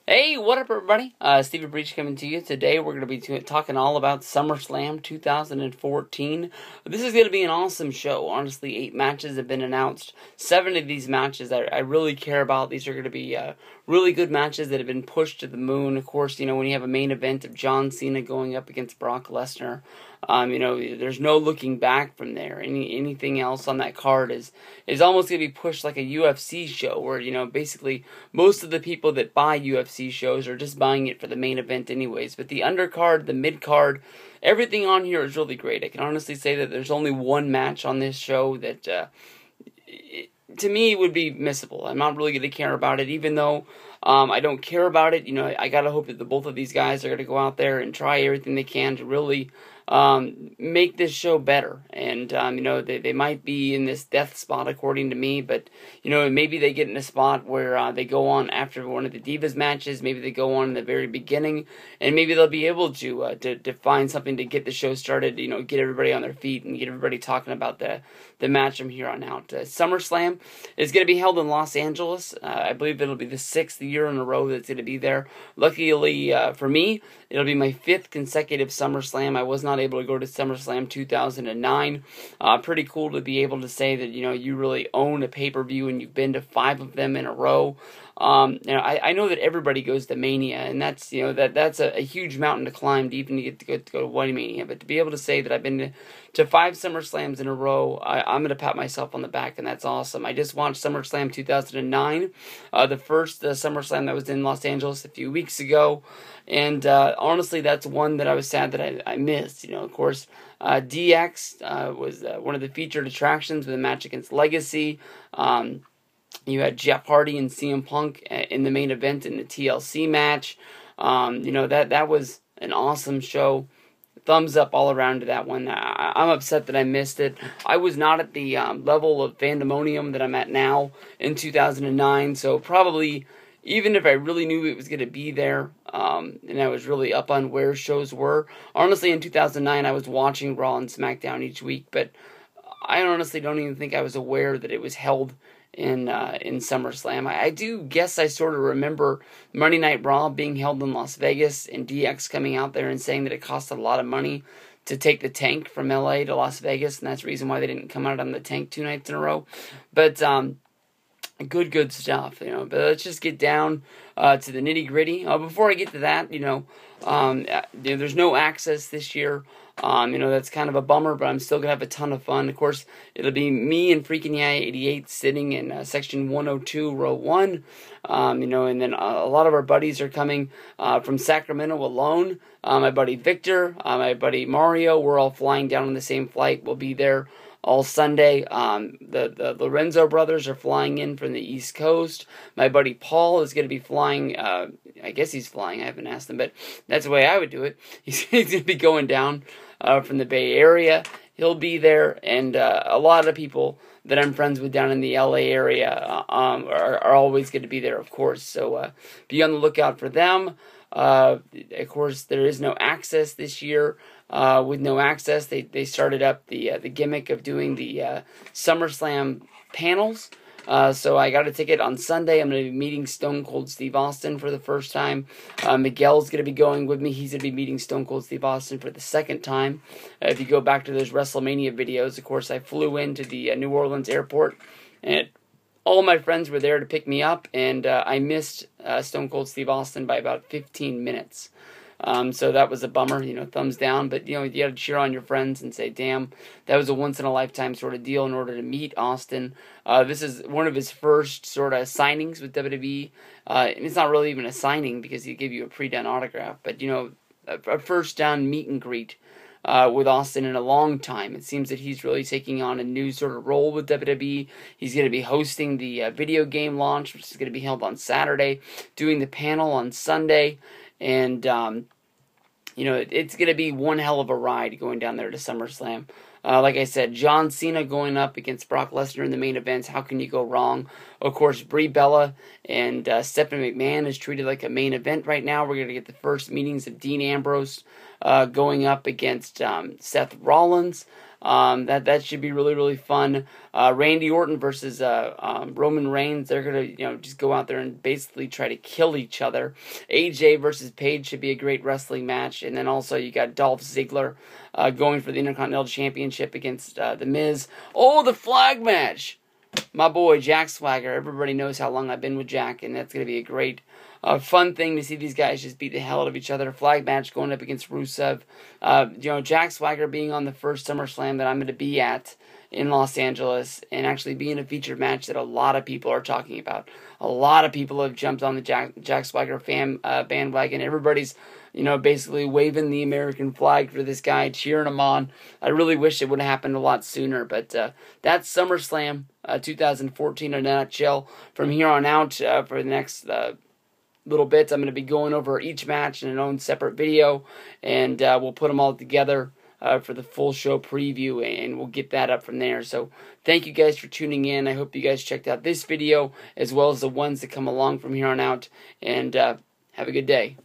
Hey, what up, everybody? Stevie Breach coming to you. Today we're going to be talking all about SummerSlam 2014. This is going to be an awesome show. Honestly, 8 matches have been announced. 7 of these matches I really care about. These are going to be really good matches that have been pushed to the moon. Of course, when you have a main event of John Cena going up against Brock Lesnar, there's no looking back from there. Anything else on that card is almost going to be pushed like a UFC show where, basically most of the people that buy UFC shows are just buying it for the main event anyways. But the undercard, the mid-card, everything on here is really great. I can honestly say that there's only one match on this show that, to me, would be missable. I'm not really going to care about it, even though I don't care about it. I got to hope that both of these guys are going to go out there and try everything they can to really make this show better. And, they might be in this death spot according to me, but, maybe they get in a spot where they go on after one of the Divas matches, maybe they go on in the very beginning, and maybe they'll be able to find something to get the show started, get everybody on their feet and get everybody talking about the match from here on out. SummerSlam is going to be held in Los Angeles. I believe it'll be the 6th year in a row that's going to be there. Luckily for me, it'll be my 5th consecutive SummerSlam. I was not able to go to SummerSlam 2009. Pretty cool to be able to say that, you really own a pay-per-view and you've been to 5 of them in a row. I know that everybody goes to Mania, and that's that's a huge mountain to climb to even get to go to one Mania. But to be able to say that I've been to 5 SummerSlams in a row, I'm going to pat myself on the back, and that's awesome. I just watched SummerSlam 2009, the first SummerSlam that was in Los Angeles a few weeks ago, and honestly, that's one that I was sad that I missed. Of course, DX was one of the featured attractions with a match against Legacy. You had Jeff Hardy and CM Punk in the main event in the TLC match. That was an awesome show. Thumbs up all around to that one. I'm upset that I missed it. I was not at the level of fandemonium that I'm at now in 2009, so probably even if I really knew it was going to be there, and I was really up on where shows were, honestly in 2009 I was watching Raw and SmackDown each week, but I honestly don't even think I was aware that it was held in SummerSlam. I do guess I sort of remember Monday Night Raw being held in Las Vegas and DX coming out there and saying that it cost a lot of money to take the tank from LA to Las Vegas, and that's the reason why they didn't come out on the tank 2 nights in a row. But good stuff, But let's just get down to the nitty gritty. Before I get to that, there's no Access this year. That's kind of a bummer, but I'm still going to have a ton of fun. Of course, it'll be me and Freaking Yeah 88 sitting in section 102, row 1. And then a lot of our buddies are coming from Sacramento alone. My buddy Victor, my buddy Mario, we're all flying down on the same flight. We'll be there all Sunday. The Lorenzo brothers are flying in from the East Coast. My buddy Paul is going to be flying. I guess he's flying. I haven't asked him, but that's the way I would do it. He's going to be going down from the Bay Area. He'll be there, and a lot of people that I'm friends with down in the LA area are always going to be there, of course. So be on the lookout for them. Of course, there is no Access this year. With no Access, they started up the gimmick of doing the SummerSlam panels. So I got a ticket on Sunday. I'm going to be meeting Stone Cold Steve Austin for the first time. Miguel's going to be going with me. He's going to be meeting Stone Cold Steve Austin for the second time. If you go back to those WrestleMania videos, of course, I flew into the New Orleans airport, and all my friends were there to pick me up, and I missed Stone Cold Steve Austin by about 15 minutes. So that was a bummer, thumbs down, but, you got to cheer on your friends and say, damn, that was a once-in-a-lifetime sort of deal in order to meet Austin. This is one of his first sort of signings with WWE, and it's not really even a signing because he gave you a pre-done autograph, but, a first-down meet and greet with Austin in a long time. It seems that he's really taking on a new sort of role with WWE. He's going to be hosting the video game launch, which is going to be held on Saturday, doing the panel on Sunday, and, it's going to be one hell of a ride going down there to SummerSlam. Like I said, John Cena going up against Brock Lesnar in the main events. How can you go wrong? Of course, Brie Bella and Stephanie McMahon is treated like a main event right now. We're going to get the first meetings of Dean Ambrose going up against Seth Rollins. That should be really, really fun. Randy Orton versus Roman Reigns. They're gonna just go out there and basically try to kill each other. AJ versus Paige should be a great wrestling match. And then also you got Dolph Ziggler going for the Intercontinental Championship against The Miz. Oh, the flag match! My boy Jack Swagger. Everybody knows how long I've been with Jack, and that's gonna be a great. Fun thing to see these guys just beat the hell out of each other. Flag match going up against Rusev. Jack Swagger being on the first SummerSlam that I'm going to be at in Los Angeles, and actually being a featured match that a lot of people are talking about. A lot of people have jumped on the Jack Swagger bandwagon. Everybody's basically waving the American flag for this guy, cheering him on. I really wish it would have happened a lot sooner, but that's SummerSlam 2014 in a nutshell. From here on out, for the next little bits, I'm going to be going over each match in an own separate video, and we'll put them all together for the full show preview, and we'll get that up from there. So thank you guys for tuning in. I hope you guys checked out this video as well as the ones that come along from here on out, and have a good day.